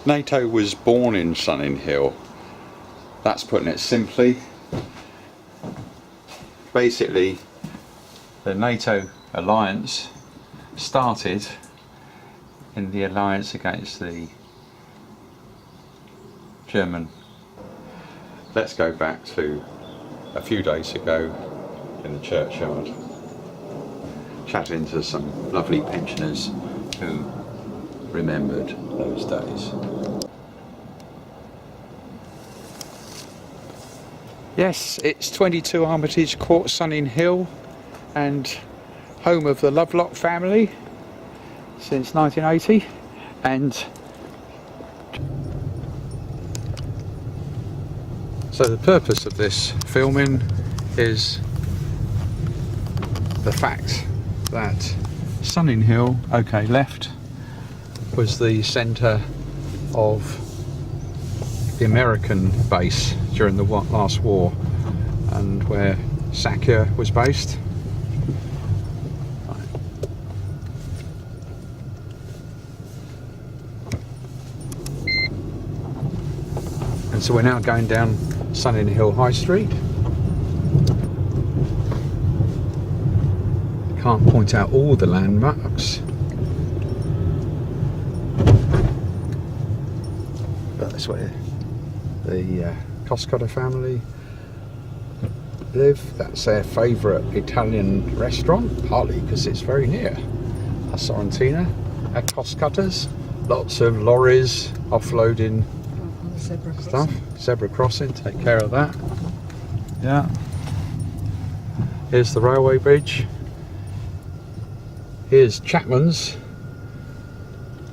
NATO was born in Sunninghill. That's putting it simply. Basically, the NATO alliance started in the alliance against the German. Let's go back to a few days ago in the churchyard, chatting to some lovely pensioners who remembered those days. Yes, it's 22 Armitage Court, Sunninghill, and home of the Lovelock family since 1980. And so the purpose of this filming is the fact that Sunninghill, okay, left, was the centre of the American base during the last war, and where SACEUR was based. And so we're now going down Sunninghill High Street. Can't point out all the landmarks, but that's where the Coscotta family live. That's their favourite Italian restaurant, partly because it's very near La Sorrentina at Coscotta's. Lots of lorries offloading stuff. Zebra crossing, take care of that. Yeah. Here's the railway bridge. Here's Chapman's,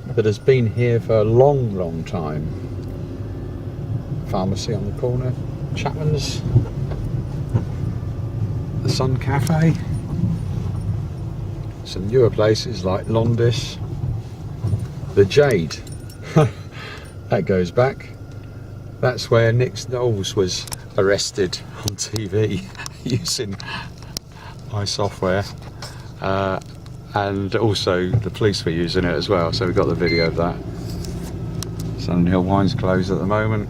that has been here for a long, long time. Pharmacy on the corner. Chapman's. The Sun Cafe. Some newer places like Londis. The Jade. That goes back. That's where Nick Knowles was arrested on TV using my software. And also the police were using it as well, so we got the video of that. Sunninghill Wine's closed at the moment.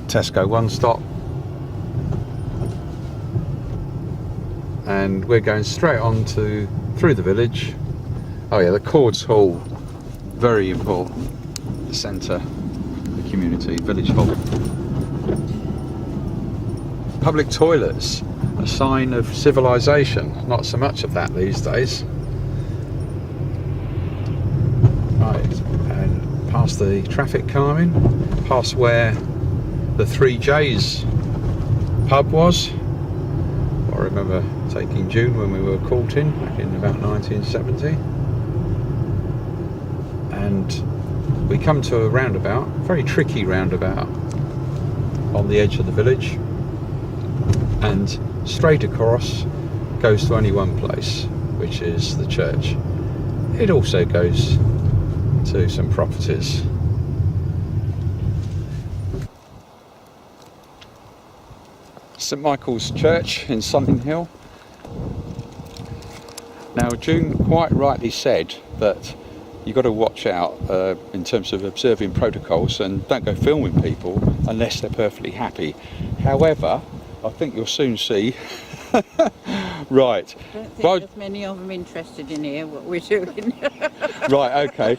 Tesco One Stop. And we're going straight on to through the village. Oh yeah, the Cords Hall, very important. The centre, the community, village hall. Public toilets, a sign of civilization. Not so much of that these days. Right, and past the traffic calming, past where the 3J's pub was. I remember taking June when we were courting back in about 1970. And we come to a roundabout, very tricky roundabout on the edge of the village, and straight across goes to only one place, which is the church. It also goes to some properties. St Michael's Church in Sunninghill. Now June quite rightly said that you've got to watch out in terms of observing protocols and don't go filming people unless they're perfectly happy. However, I think you'll soon see. Right. I don't think there's many of them interested in here, what we're doing. Right, okay.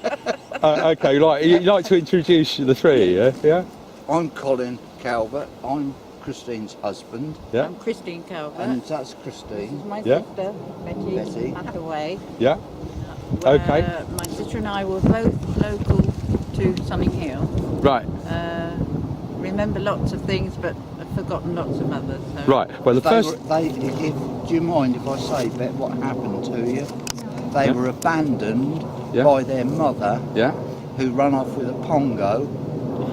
Okay, right. You'd like to introduce the three, yeah? Yeah? I'm Colin Calvert. I'm Christine's husband. Yeah. I'm Christine Calvert. And that's This is Christine. my Yeah. sister, Betty Hathaway. Yeah? Okay. My sister and I were both local to Sunninghill. Right. Remember lots of things, but I've forgotten lots of others. So. Right. Well, the first... Do you mind if I say, Bet, what happened to you? They Yeah. were abandoned Yeah. by their mother, Yeah? who ran off with a pongo.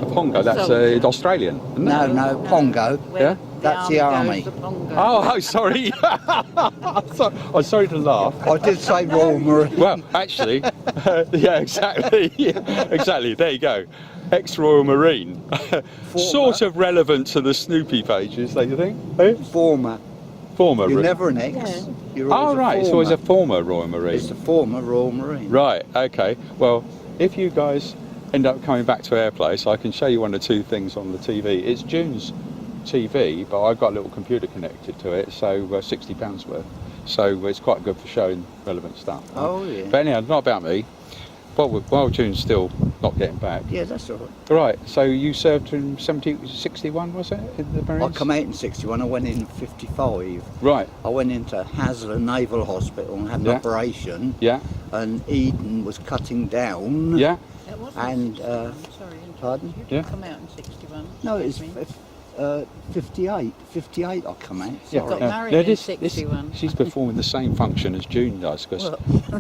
A Pongo, that's Soldier. Australian, isn't it? No, pongo. Where Yeah? That's the army. goes, the Pongo. Oh, sorry. I'm sorry to laugh. I did say Royal Marine. Well, actually, yeah, exactly. Yeah, exactly. There you go. Ex-Royal Marine. Sort of relevant to the Snoopy pages, don't you think? Eh? Former. Former. You're never an ex. Yeah. You're always Oh, right. It's always a former. former Royal Marine. It's a former Royal Marine. Right. Okay. Well, if you guys end up coming back to our place, I can show you one or two things on the TV. It's June's TV, but I've got a little computer connected to it, so £60 worth. So it's quite good for showing relevant stuff. Oh, yeah. But anyhow, not about me. While June's still not getting back. Yeah, that's all right. Right, so you served in 61, was it, in the I Marines? come out in 61, I went in 55. Right, I went into Haslar Naval Hospital and had an Yeah. operation, yeah, and Eden was cutting down. yeah. That wasn't And, 61, sorry. pardon? You didn't Yeah. come out in 61. No, it's I mean, 58. 58 I come out. Yeah, Sorry. got married no, in 61. she's performing the same function as June does, because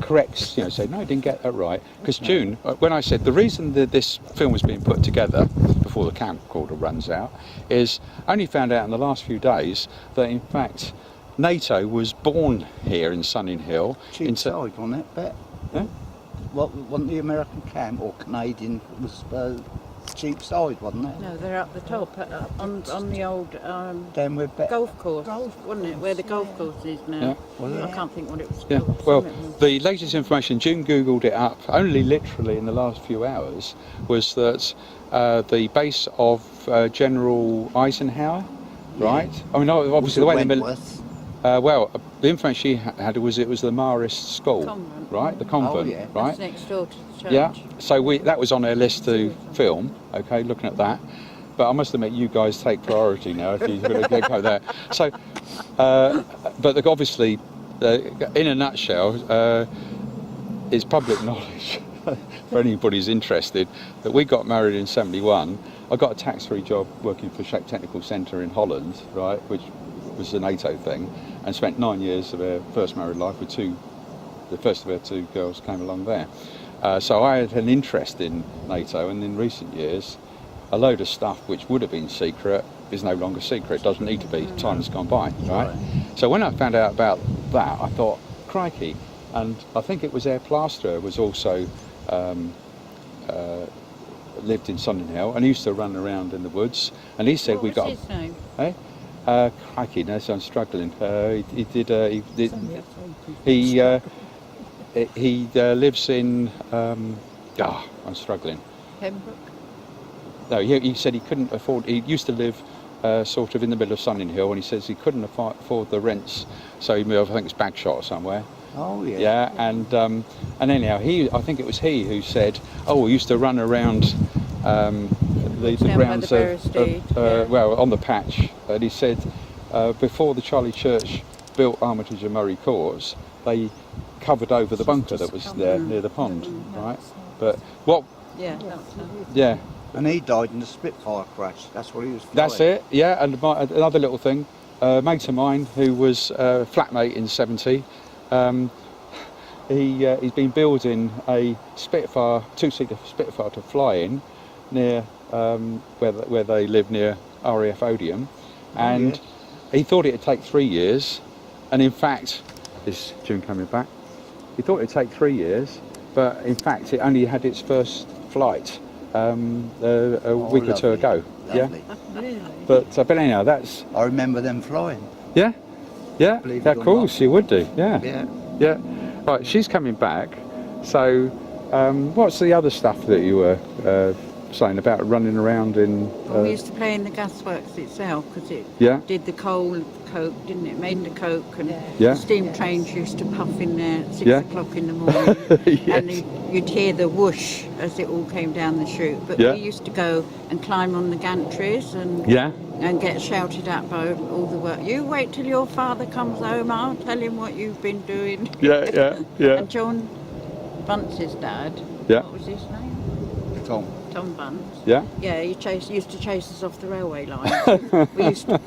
corrects, say, no, I didn't get that right. Because June, when I said the reason that this film was being put together before the camcorder runs out, is I only found out in the last few days that in fact NATO was born here in Sunninghill. Cheap side, wasn't it? Bet. Huh? What, wasn't the American camp or Canadian was cheap side, wasn't it? No, they're up the top, on the old Down with Bet. golf course, wasn't it? Where the golf course is now. Yeah. I can't think what it was Yeah, called. well, Something was- the latest information, June Googled it up, only literally in the last few hours, was that the base of General Eisenhower, right? I mean, obviously the way the Wentworth. the information she had was it was the Marist School, Convent. right? The convent, yeah. right? That's next door to the church. Yeah, so that was on our list to film, okay, looking at that. But I must admit, you guys take priority now if you're going to go there. So, but obviously, in a nutshell, it's public knowledge for anybody who's interested that we got married in 71. I got a tax-free job working for Shape Technical Centre in Holland, right, which was a NATO thing, and spent 9 years of our first married life with the first of our two girls came along there. So I had an interest in NATO, and in recent years, a load of stuff which would have been secret is no longer secret. It doesn't need to be. Time has gone by, right? So when I found out about that, I thought, crikey. And I think it was our plasterer was also lived in Sunninghill and he used to run around in the woods. And he said What we was got. his name? Crikey, no, so I'm struggling. He lives in. I'm struggling. Pembroke? No, he said he couldn't afford. He used to live sort of in the middle of Sunninghill, and he says he couldn't afford the rents, so he moved. I think it's Bagshot or somewhere. Oh yeah. Yeah, and anyhow, I think it was he who said, "Oh, we used to run around the Down by grounds the Barristade, yeah. well, on the patch." And he said before the Charlie Church built Armitage and Murray Courts, they covered over the bunker that was there near the pond, right? But what? Yeah, that was him. Yeah. And he died in the Spitfire crash. That's what he was flying. That's it, yeah. And another little thing, a mate of mine who was a flatmate in 70, he's been building a Spitfire, two-seater Spitfire to fly in near where they live near RAF Odium, and he thought it'd take 3 years, and in fact, is June coming back? He thought it'd take 3 years, but in fact it only had its first flight a week or two lovely, ago. lovely. Really? But anyhow, that's I remember them flying. yeah, Believe it of or course not. you would do. Yeah, Yeah. yeah. Right, she's coming back. So, what's the other stuff that you were saying about running around in? Well, we used to play in the gasworks itself because it Yeah. did the coal coke, didn't it? Made the coke, and Yeah. steam trains used to puff in there at 6 Yeah. o'clock in the morning. Yes. And you'd hear the whoosh as it all came down the chute. But Yeah. we used to go and climb on the gantries and Yeah. get shouted at by all the work. You wait till your father comes home, I'll tell him what you've been doing. Yeah. And John Bunce's dad, Yeah. what was his name? Tom Bunce. Yeah. Yeah, he used to chase us off the railway line. we used to,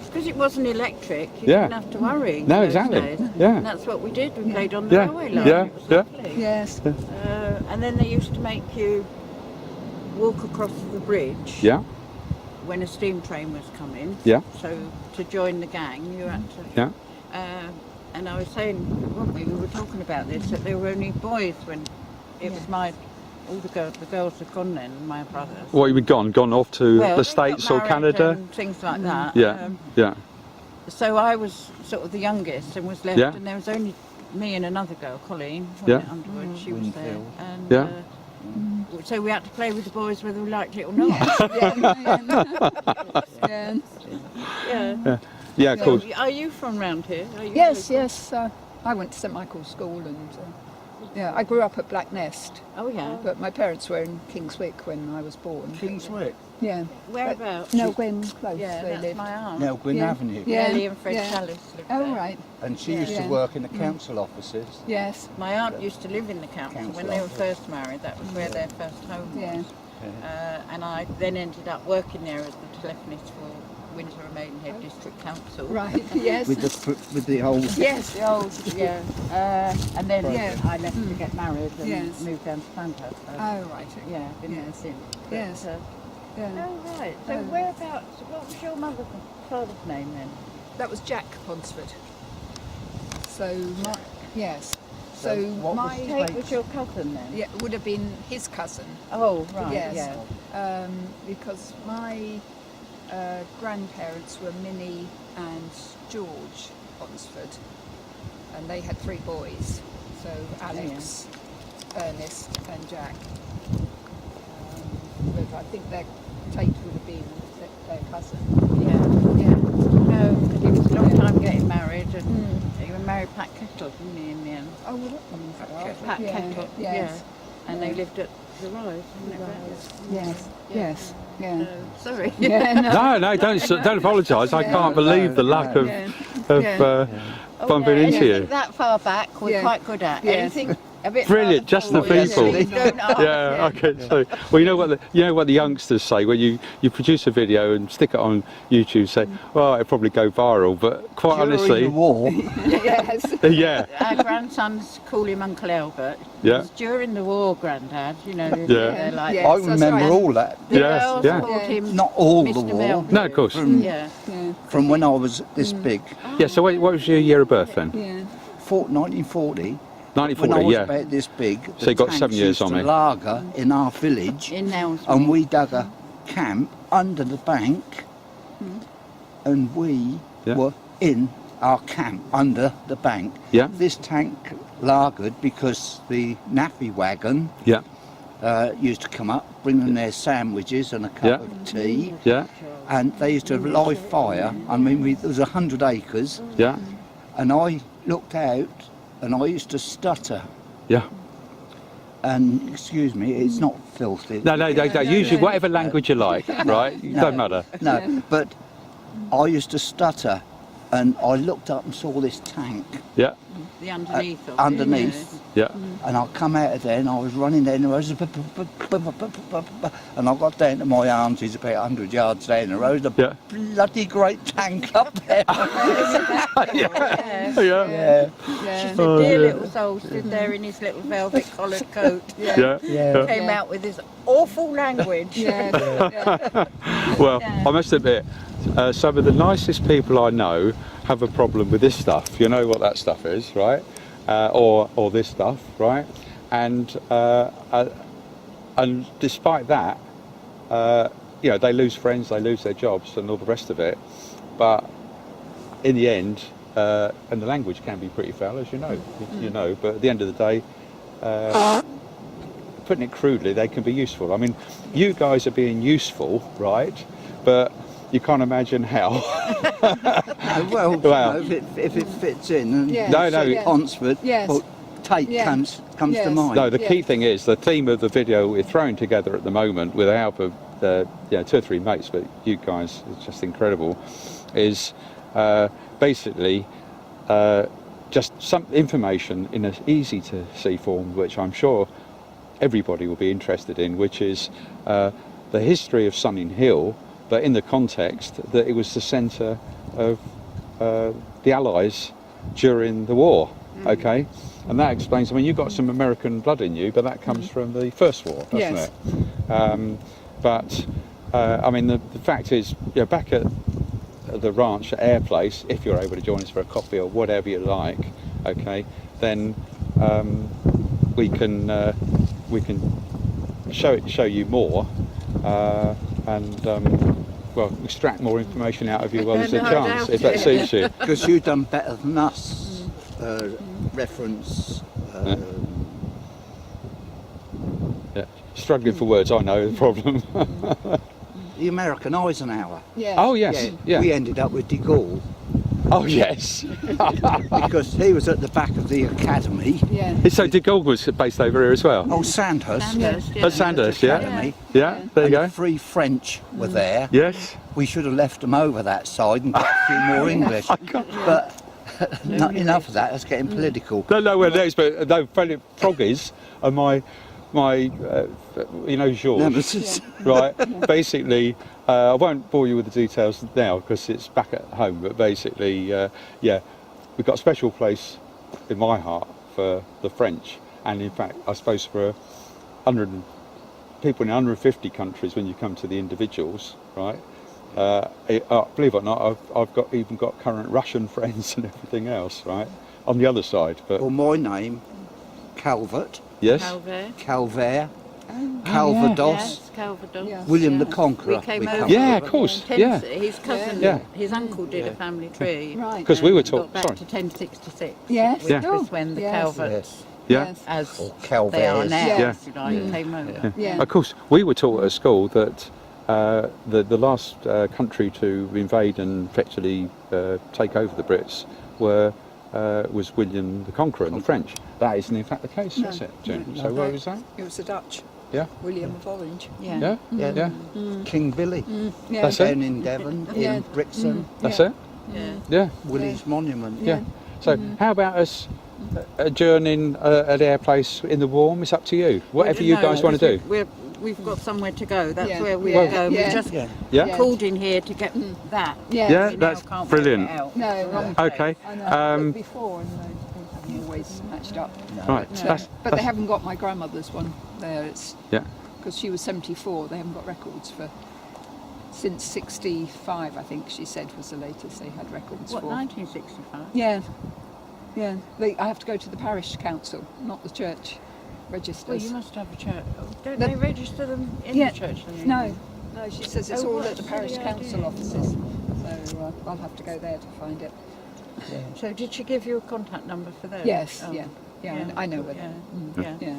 because it wasn't electric, you Yeah. didn't have to worry. No, those exactly. days. Yeah. And that's what we did. We played on the Yeah. railway line. Yeah. It was Yeah. lovely. Yes. And then they used to make you walk across the bridge Yeah. when a steam train was coming. Yeah. So to join the gang, you had to. Yeah. And I was saying, weren't we? We were talking about this, that there were only boys when it was all the girls had gone then, my brothers. What, you been gone off to Well, the they States got or married Canada? and things like that. Yeah. Yeah. So I was sort of the youngest and was left, Yeah. and there was only me and another girl, Colleen, Yeah. Underwood, she was there. Winfield. And, Yeah. so we had to play with the boys whether we liked it or not. Yeah. Yeah. Yeah, of course. So, are you from round here? Are you Yes, local? yes. I went to St Michael's School, and yeah, I grew up at Black Nest, Oh, yeah. but my parents were in Kingswick when I was born. Kingswick, Yeah. Whereabouts? Nelgwyn Close. Yeah, they that's lived. my aunt. Nelgwyn Yeah. Avenue. Yeah. Nellie and Fred yeah. Chalice lived Oh there. right. And she used to Yeah. work in the council offices. Yes. My aunt used to live in the council Council when they were office. first married. That was where their first home was. Yeah. And I then ended up working there as the telephonist for Windsor and Maidenhead District Council. Right. Yes. With the old. Yes. The old, yeah. And then Yeah. I left to get married and Yes. moved down to Sandhurst. So, Oh right. yeah, been there Yes. since. Yes. Yeah. Oh, right. So Oh. whereabouts, what was your father's name then? That was Jack Ponsford. So my yes. So what was my his Kate was your cousin then? yeah it would have been his cousin. Oh, right, Yes. yeah. Because my grandparents were Minnie and George Ponsford, and they had 3 boys. So Alex, Ernest, and Jack. But I think their Tate would have been their cousin. Yeah. No, because he was a long time getting married and Mm. he was married Pat Kettle, didn't he, in the end? Oh, well, that one's Pat Kettle, Yes. yeah. And they lived at the Rise, isn't it? Yes. Yes. Yeah. So, sorry. Yeah. No. No, don't apologise. I can't believe the lack of Yeah. bumping into Anything you. that far back, we're Yeah. quite good at. Yes. Anything a bit Brilliant, farther just the forward, people. we don't ask. Yeah, okay. So, well, you know what the youngsters say when you produce a video and stick it on YouTube. Say, well, it'll probably go viral, but quite During honestly, the war, Yes. yeah, Our grandsons call him Uncle Albert. Yeah. It was during the war, Grandad, you know. Yeah. They're like, Yeah. I that's remember right. all that. The Yes, girls yeah. called him Not all Mr. the war. Melville. No, of course. Yeah. Yeah. From when I was this big, yeah. So, what was your year of birth then? Yeah. 1940. When I 1940. was Yeah. about this big, So you got tanks 7 years used on to me. lager in our village, In Nelsby. and we dug a camp under the bank, and we Yeah. were in our camp under the bank. Yeah. This tank lagered because the naffy wagon Yeah. used to come up, bringing their sandwiches and a cup Yeah. of tea, Yeah. and they used to have live fire. I mean, there was 100 acres, Yeah. and I looked out, and I used to stutter. Yeah. And excuse me, it's not filthy. No. Usually, whatever language you like, right? It No. don't matter. No, but I used to stutter, and I looked up and saw this tank Yeah. The underneath of it, underneath. Yeah. And I come out of there, and I was running down the road, and I got down to my aunties about 100 yards down the road. A Yeah. bloody great tank up there. Yeah. Yeah. Yeah. Yeah. The Oh, dear dear. little soul stood there in his little velvet collared coat. Yeah. Yeah. Came out with his awful language. Yeah. Well, I must admit, some of the nicest people I know have a problem with this stuff. You know what that stuff is, right? Or this stuff, right? And despite that, they lose friends, they lose their jobs, and all the rest of it. But in the end, and the language can be pretty foul, as you know. But at the end of the day, putting it crudely, they can be useful. I mean, you guys are being useful, right? But you can't imagine how. Well, Wow. if it fits in, and Yeah. No, you no. say Ponsford, Yes. well, Tate Yeah. comes Yes. to mind. No, the key Yeah. thing is the theme of the video we're throwing together at the moment, with the help of 2 or 3 mates, but you guys, it's just incredible, is basically just some information in an easy to see form, which I'm sure everybody will be interested in, which is the history of Sunninghill, but in the context that it was the centre of the Allies during the war. Okay, and that explains. I mean, you've got some American blood in you, but that comes from the First War, doesn't Yes. it? But I mean, the fact is, back at the ranch at Air Place, if you're able to join us for a coffee or whatever you like, okay, then we can show you more and well, extract more information out of you while there's a No, chance, no. if that suits you. Because you've done better than us. reference. Yeah. Struggling for words, I know the problem. The American Eisenhower. Yes. Oh yes, yeah. We ended up with de Gaulle Oh yes. because he was at the back of the academy. Yeah. So de Gaulle was based over here as well. Oh, Sandhurst. Sandhurst, At Sandhurst, yeah. Academy. Yeah, there you And the go. three French were there. Yes. We should have left them over that side and got a few more English. But not enough of that. That's getting political. No, well, those, but no, Froggies are my you know, Georges. Nemesis. Right, basically, I won't bore you with the details now because it's back at home, but basically, yeah, we've got a special place in my heart for the French, and in fact, I suppose for 100 people in 150 countries when you come to the individuals, right? Believe it or not, I've even got current Russian friends and everything else, right, on the other side. But Well, my name, Calvert, yes, Calvert, Calvados, Yes, Calvados. Yeah. William the Yeah. Conqueror. We came come over. yeah, over. of course, Ten- yeah, His cousin, Yeah. his uncle did a family tree. Right. because we were and taught. got back Sorry, to 1066. Yes. Which Yeah. was when the Yes. Calverts, yeah. Yes. as Or they are Calvaires. now, Yeah. if you like, came over. Yeah. Of course, we were taught at school that the last country to invade and effectively take over the Brits was William the Conqueror and the French. That isn't in fact the case, No. is it, June? No. So where was that? It was the Dutch. Yeah. William of Orange. Yeah. Yeah, Yeah. yeah. King Billy, Yeah. That's it. down in Devon, Yeah. in Brixton, That's Yeah. it. Yeah. Yeah, Willie's Monument. yeah. So how about us adjourning at our place in the warm? It's up to you. Whatever you No, guys want to do. We've got somewhere to go. That's Yeah. where we Yeah. go. Yeah. We just Yeah. Yeah. Yeah. called in here to get that. Yeah. Yeah. We now that's can't brilliant. Work it out. No, Wrong right. Okay. I know. Um, Before, and they haven't always matched up. Right. No. That's, But they haven't got my grandmother's one there. It's yeah. because she was 74. They haven't got records for since 65. I think she said was the latest they had records What, for. 1965? Yeah, yeah. I have to go to the parish council, not the church registers. Well, you must have a church. Don't The- they register them in Yeah. the church? No, no. She says it's Oh, all what at the a parish silly council idea. offices. So I'll have to go there to find it. So did she give you a contact number for those? Yes, Oh. yeah, I know where. Yeah. Yeah. Yeah.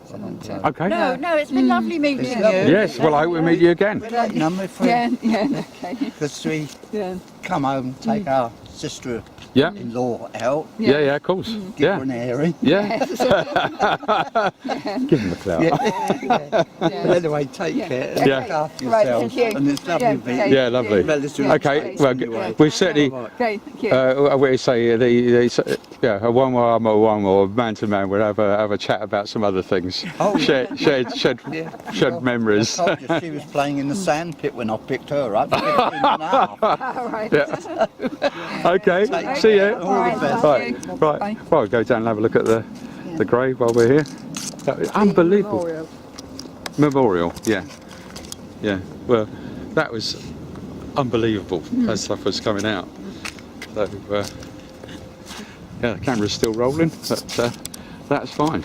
So, Okay. No, it's been lovely meeting you. lovely. Yes. Well, I hope we meet you again. We'd like number for yeah, yeah, okay, because we yeah, come home, take our sister-in-law Yeah. out, Yeah. Yeah. Of course. give her Yeah. an airing. Yeah. Give him a clout. Yeah. But yeah. anyway, take Yeah. care. Okay. Look after Right, yourselves. thank you. And it's lovely Yeah, meeting okay. you. Yeah, lovely. Well, it's doing Okay. nice Well, anyway. we've certainly. Okay, thank you. We say yeah, a one more man to man. We'll have a chat about some other things. Oh, yeah. Shed memories. I told you she was playing in the sand pit when I picked her up. 15 and a half. All right. Yeah. Okay. See you. All the best. Right. Right. Bye. Well, I'll go down and have a look at the grave while we're here. That was unbelievable. Memorial. Yeah. Yeah. Well, that was unbelievable as stuff was coming out. So yeah, the camera's still rolling, but that's fine.